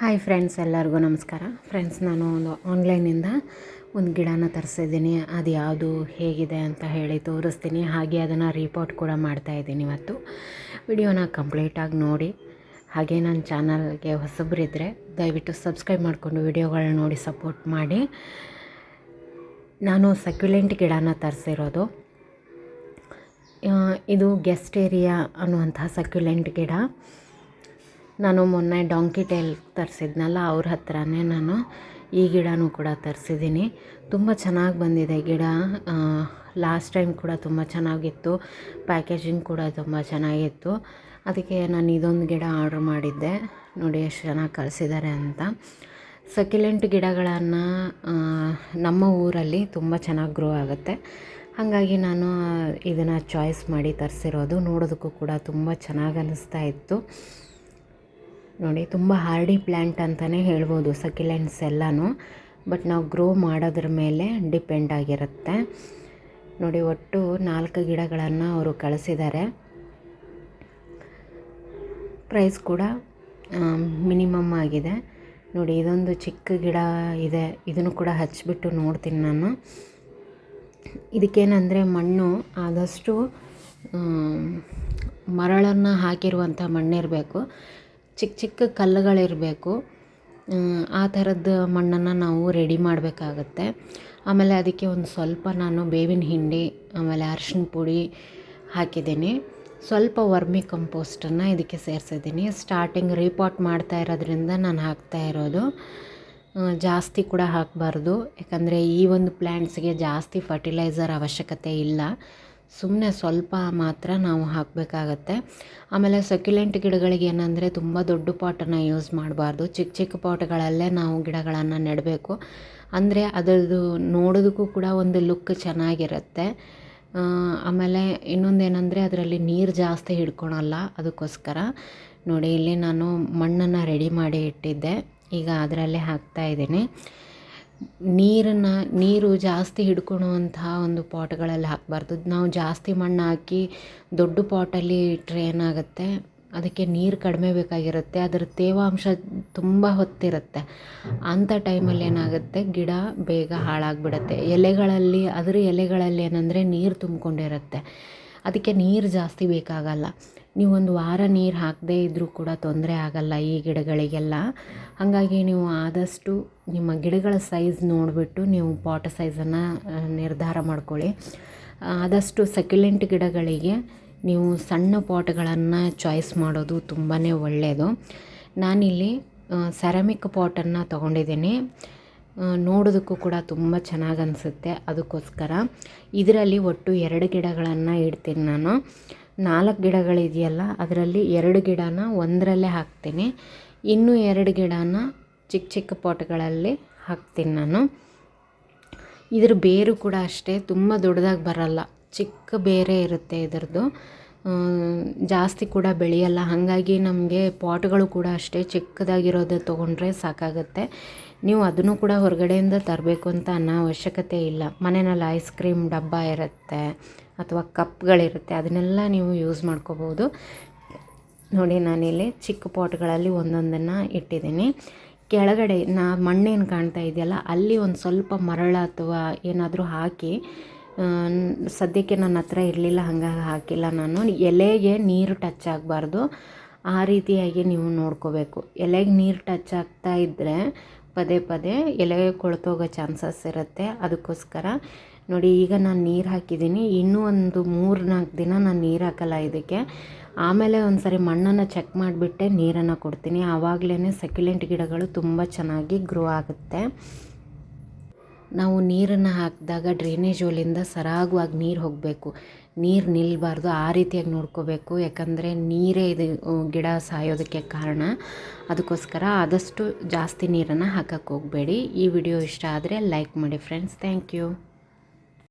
Hi friends, ಎಲ್ಲರಿಗೂ ನಮಸ್ಕಾರ. Friends, ನಾನು ಆನ್ಲೈನಿಂದ ಒಂದು ಗಿಡನ ತರಿಸಿದ್ದೀನಿ. ಅದು ಯಾವುದು ಹೇಗಿದೆ ಅಂತ ಹೇಳಿ ತೋರಿಸ್ತೀನಿ. ಹಾಗೆ ಅದನ್ನು ರಿಪೋರ್ಟ್ ಕೂಡ ಮಾಡ್ತಾಯಿದ್ದೀನಿ. ಇವತ್ತು ವಿಡಿಯೋನ ಕಂಪ್ಲೀಟಾಗಿ ನೋಡಿ. ಹಾಗೆ ನನ್ನ ಚಾನಲ್ಗೆ ಹೊಸಬರಿದ್ದರೆ ದಯವಿಟ್ಟು ಸಬ್ಸ್ಕ್ರೈಬ್ ಮಾಡಿಕೊಂಡು ವಿಡಿಯೋಗಳನ್ನ ನೋಡಿ ಸಪೋರ್ಟ್ ಮಾಡಿ. ನಾನು ಸಕ್ಯುಲೆಂಟ್ ಗಿಡನ ತರಿಸಿರೋದು. ಇದು ಗೆಸ್ಟೇರಿಯಾ ಅನ್ನುವಂತಹ ಸಕ್ಯುಲೆಂಟ್ ಗಿಡ. ನಾನು ಮೊನ್ನೆ ಡಾಂಕಿ ಟೇಲ್ ತರಿಸಿದ್ನಲ್ಲ, ಅವ್ರ ಹತ್ರನೇ ನಾನು ಈ ಗಿಡನೂ ಕೂಡ ತರಿಸಿದ್ದೀನಿ. ತುಂಬ ಚೆನ್ನಾಗಿ ಬಂದಿದೆ ಗಿಡ. ಲಾಸ್ಟ್ ಟೈಮ್ ಕೂಡ ತುಂಬ ಚೆನ್ನಾಗಿತ್ತು. ಪ್ಯಾಕೇಜಿಂಗ್ ಕೂಡ ತುಂಬ ಚೆನ್ನಾಗಿತ್ತು. ಅದಕ್ಕೆ ನಾನು ಇದೊಂದು ಗಿಡ ಆರ್ಡ್ರ್ ಮಾಡಿದ್ದೆ. ನೋಡಿ ಎಷ್ಟು ಚೆನ್ನಾಗಿ ಕಳಿಸಿದ್ದಾರೆ ಅಂತ. ಸಕ್ಯುಲೆಂಟ್ ಗಿಡಗಳನ್ನು ನಮ್ಮ ಊರಲ್ಲಿ ತುಂಬ ಚೆನ್ನಾಗಿ ಗ್ರೋ ಆಗುತ್ತೆ. ಹಾಗಾಗಿ ನಾನು ಇದನ್ನು ಚಾಯ್ಸ್ ಮಾಡಿ ತರಿಸಿರೋದು. ನೋಡೋದಕ್ಕೂ ಕೂಡ ತುಂಬ ಚೆನ್ನಾಗಿ ಅನ್ನಿಸ್ತಾ ಇತ್ತು. ನೋಡಿ, ತುಂಬ ಹಾರ್ಡಿ ಪ್ಲ್ಯಾಂಟ್ ಅಂತಲೇ ಹೇಳ್ಬೋದು ಸಕ್ಯುಲೆಂಟ್ಸ್ ಎಲ್ಲನೂ. ಬಟ್ ನಾವು ಗ್ರೋ ಮಾಡೋದ್ರ ಮೇಲೆ ಡಿಪೆಂಡ್ ಆಗಿರುತ್ತೆ. ನೋಡಿ, ಒಟ್ಟು 4 ಗಿಡಗಳನ್ನು ಅವರು ಕಳಿಸಿದ್ದಾರೆ. ಪ್ರೈಸ್ ಕೂಡ ಮಿನಿಮಮ್ ಆಗಿದೆ. ನೋಡಿ, ಇದೊಂದು ಚಿಕ್ಕ ಗಿಡ ಇದೆ. ಇದನ್ನು ಕೂಡ ಹಚ್ಚಿಬಿಟ್ಟು ನೋಡ್ತೀನಿ ನಾನು. ಇದಕ್ಕೇನೆಂದರೆ ಮಣ್ಣು ಆದಷ್ಟು ಮರಳನ್ನು ಹಾಕಿರುವಂಥ ಮಣ್ಣಿರಬೇಕು. ಚಿಕ್ಕ ಚಿಕ್ಕ ಕಲ್ಲುಗಳಿರಬೇಕು. ಆ ಥರದ ಮಣ್ಣನ್ನು ನಾವು ರೆಡಿ ಮಾಡಬೇಕಾಗತ್ತೆ. ಆಮೇಲೆ ಅದಕ್ಕೆ ಒಂದು ಸ್ವಲ್ಪ ನಾನು ಬೇವಿನ ಹಿಂಡಿ, ಆಮೇಲೆ ಅರಿಶಿನ ಪುಡಿ ಹಾಕಿದ್ದೀನಿ. ಸ್ವಲ್ಪ ವರ್ಮಿ ಕಂಪೋಸ್ಟನ್ನು ಇದಕ್ಕೆ ಸೇರಿಸಿದ್ದೀನಿ. ಸ್ಟಾರ್ಟಿಂಗ್ ರೀಪಾಟ್ ಮಾಡ್ತಾ ಇರೋದ್ರಿಂದ ನಾನು ಹಾಕ್ತಾ ಇರೋದು. ಜಾಸ್ತಿ ಕೂಡ ಹಾಕಬಾರ್ದು, ಯಾಕಂದರೆ ಈ ಒಂದು ಪ್ಲ್ಯಾಂಟ್ಸ್ಗೆ ಜಾಸ್ತಿ ಫರ್ಟಿಲೈಸರ್ ಅವಶ್ಯಕತೆ ಇಲ್ಲ. ಸುಮ್ಮನೆ ಸ್ವಲ್ಪ ಮಾತ್ರ ನಾವು ಹಾಕಬೇಕಾಗತ್ತೆ. ಆಮೇಲೆ ಸಕ್ಯುಲೆಂಟ್ ಗಿಡಗಳಿಗೆ ಏನಂದರೆ ತುಂಬ ದೊಡ್ಡ ಪಾಟನ್ನು ಯೂಸ್ ಮಾಡಬಾರ್ದು. ಚಿಕ್ಕ ಚಿಕ್ಕ ಪಾಟ್ಗಳಲ್ಲೇ ನಾವು ಗಿಡಗಳನ್ನು ನೆಡಬೇಕು. ಅಂದರೆ ಅದರದ್ದು ನೋಡೋದಕ್ಕೂ ಕೂಡ ಒಂದು ಲುಕ್ ಚೆನ್ನಾಗಿರುತ್ತೆ. ಆಮೇಲೆ ಇನ್ನೊಂದೇನೆಂದರೆ ಅದರಲ್ಲಿ ನೀರು ಜಾಸ್ತಿ ಹಿಡ್ಕೊಳಲ್ಲ. ಅದಕ್ಕೋಸ್ಕರ ನೋಡಿ, ಇಲ್ಲಿ ನಾನು ಮಣ್ಣನ್ನು ರೆಡಿ ಮಾಡಿ ಇಟ್ಟಿದ್ದೆ. ಈಗ ಅದರಲ್ಲೇ ಹಾಕ್ತಾಯಿದ್ದೀನಿ. ನೀರು ಜಾಸ್ತಿ ಹಿಡ್ಕೊಳುವಂತಹ ಒಂದು ಪಾಟ್ಗಳಲ್ಲಿ ಹಾಕಬಾರ್ದು. ನಾವು ಜಾಸ್ತಿ ಮಣ್ಣು ಹಾಕಿ ದೊಡ್ಡ ಪಾಟಲ್ಲಿ ಇಟ್ಟರೆ ಏನಾಗುತ್ತೆ, ಅದಕ್ಕೆ ನೀರು ಕಡಿಮೆ ಬೇಕಾಗಿರುತ್ತೆ. ಅದರ ತೇವಾಂಶ ತುಂಬ ಹೊತ್ತಿರುತ್ತೆ. ಅಂಥ ಟೈಮಲ್ಲಿ ಏನಾಗುತ್ತೆ, ಗಿಡ ಬೇಗ ಹಾಳಾಗಿಬಿಡುತ್ತೆ. ಅದರ ಎಲೆಗಳಲ್ಲಿ ಏನಂದರೆ ನೀರು ತುಂಬಿಕೊಂಡಿರುತ್ತೆ. ಅದಕ್ಕೆ ನೀರು ಜಾಸ್ತಿ ಬೇಕಾಗಲ್ಲ. ನೀವು ಒಂದು ವಾರ ನೀರು ಹಾಕದೇ ಇದ್ದರೂ ಕೂಡ ತೊಂದರೆ ಆಗಲ್ಲ ಈ ಗಿಡಗಳಿಗೆಲ್ಲ. ಹಾಗಾಗಿ ನೀವು ಆದಷ್ಟು ನಿಮ್ಮ ಗಿಡಗಳ ಸೈಜ್ ನೋಡಿಬಿಟ್ಟು ನೀವು ಪಾಟ್ ಸೈಜನ್ನು ನಿರ್ಧಾರ ಮಾಡ್ಕೊಳ್ಳಿ. ಆದಷ್ಟು ಸಕ್ಯುಲೆಂಟ್ ಗಿಡಗಳಿಗೆ ನೀವು ಸಣ್ಣ ಪಾಟ್ಗಳನ್ನು ಚಾಯ್ಸ್ ಮಾಡೋದು ತುಂಬಾ ಒಳ್ಳೆಯದು. ನಾನಿಲ್ಲಿ ಸೆರಾಮಿಕ್ ಪಾಟನ್ನು ತೊಗೊಂಡಿದ್ದೀನಿ. ನೋಡೋದಕ್ಕೂ ಕೂಡ ತುಂಬ ಚೆನ್ನಾಗಿ ಅನಿಸುತ್ತೆ. ಅದಕ್ಕೋಸ್ಕರ ಇದರಲ್ಲಿ ಒಟ್ಟು 2 ಗಿಡಗಳನ್ನು ಇಡ್ತೀನಿ ನಾನು. 4 ಗಿಡಗಳಿದೆಯಲ್ಲ, ಅದರಲ್ಲಿ 2 ಗಿಡನ ಒಂದರಲ್ಲೇ ಹಾಕ್ತೀನಿ. ಇನ್ನೂ 2 ಗಿಡನ ಚಿಕ್ಕ ಚಿಕ್ಕ ಪಾಟ್ಗಳಲ್ಲಿ ಹಾಕ್ತೀನಿ ನಾನು. ಇದ್ರ ಬೇರು ಕೂಡ ಅಷ್ಟೇ ತುಂಬ ದೊಡ್ಡದಾಗಿ ಬರಲ್ಲ, ಚಿಕ್ಕ ಬೇರೆ ಇರುತ್ತೆ ಇದರದ್ದು. ಜಾಸ್ತಿ ಕೂಡ ಬೆಳೆಯಲ್ಲ. ಹಾಗಾಗಿ ನಮಗೆ ಪಾಟ್ಗಳು ಕೂಡ ಅಷ್ಟೇ ಚಿಕ್ಕದಾಗಿರೋದು ತೊಗೊಂಡ್ರೆ ಸಾಕಾಗುತ್ತೆ. ನೀವು ಅದನ್ನು ಕೂಡ ಹೊರಗಡೆಯಿಂದ ತರಬೇಕು ಅಂತ ಅನ್ನೋ ಅವಶ್ಯಕತೆ ಇಲ್ಲ. ಮನೆಯಲ್ಲಿ ಐಸ್ ಕ್ರೀಮ್ ಡಬ್ಬ ಇರುತ್ತೆ ಅಥವಾ ಕಪ್ಗಳಿರುತ್ತೆ, ಅದನ್ನೆಲ್ಲ ನೀವು ಯೂಸ್ ಮಾಡ್ಕೋಬೋದು. ನೋಡಿ, ನಾನಿಲ್ಲಿ ಚಿಕ್ಕ ಪಾಟ್ಗಳಲ್ಲಿ ಒಂದೊಂದನ್ನು ಇಟ್ಟಿದ್ದೀನಿ. ಕೆಳಗಡೆ ಮಣ್ಣೇನು ಕಾಣ್ತಾ ಇದೆಯಲ್ಲ, ಅಲ್ಲಿ ಒಂದು ಸ್ವಲ್ಪ ಮರಳು ಅಥವಾ ಏನಾದರೂ ಹಾಕಿ, ಸದ್ಯಕ್ಕೆ ನನ್ನ ಹತ್ರ ಇರಲಿಲ್ಲ, ಹಾಗಾಗಿ ಹಾಕಿಲ್ಲ ನಾನು. ಎಲೆಗೆ ನೀರು ಟಚ್ ಆಗಬಾರ್ದು, ಆ ರೀತಿಯಾಗಿ ನೀವು ನೋಡ್ಕೋಬೇಕು. ಎಲೆಗೆ ನೀರು ಟಚ್ ಆಗ್ತಾ ಇದ್ದರೆ ಪದೇ ಪದೇ ಎಲೆ ಕೊಳ್ತೋಗೋ ಚಾನ್ಸಸ್ ಇರುತ್ತೆ. ಅದಕ್ಕೋಸ್ಕರ ನೋಡಿ, ಈಗ ನಾನು ನೀರು ಹಾಕಿದ್ದೀನಿ. ಇನ್ನೂ ಒಂದು 3-4 ದಿನ ನಾನು ನೀರು ಹಾಕಲ್ಲ ಇದಕ್ಕೆ. ಆಮೇಲೆ ಒಂದು ಸರಿ ಮಣ್ಣನ್ನು ಚೆಕ್ ಮಾಡಿಬಿಟ್ಟೆ ನೀರನ್ನು ಕೊಡ್ತೀನಿ. ಆವಾಗಲೇ ಸಕ್ಯುಲೆಂಟ್ ಗಿಡಗಳು ತುಂಬ ಚೆನ್ನಾಗಿ ಗ್ರೋ ಆಗುತ್ತೆ. ನಾವು ನೀರನ್ನು ಹಾಕಿದಾಗ ಡ್ರೈನೇಜ್ ಹೋಲಿಂದ ಸರಾಗವಾಗಿ ನೀರು ಹೋಗಬೇಕು, ನೀರು ನಿಲ್ಲಬಾರ್ದು. ಆ ರೀತಿಯಾಗಿ ನೋಡ್ಕೋಬೇಕು. ಯಾಕಂದರೆ ನೀರೇ ಇದು ಗಿಡ ಸಾಯೋದಕ್ಕೆ ಕಾರಣ. ಅದಕ್ಕೋಸ್ಕರ ಆದಷ್ಟು ಜಾಸ್ತಿ ನೀರನ್ನು ಹಾಕಕ್ಕೆ ಹೋಗಬೇಡಿ. ಈ ವಿಡಿಯೋ ಇಷ್ಟ ಆದರೆ ಲೈಕ್ ಮಾಡಿ ಫ್ರೆಂಡ್ಸ್. Thank you.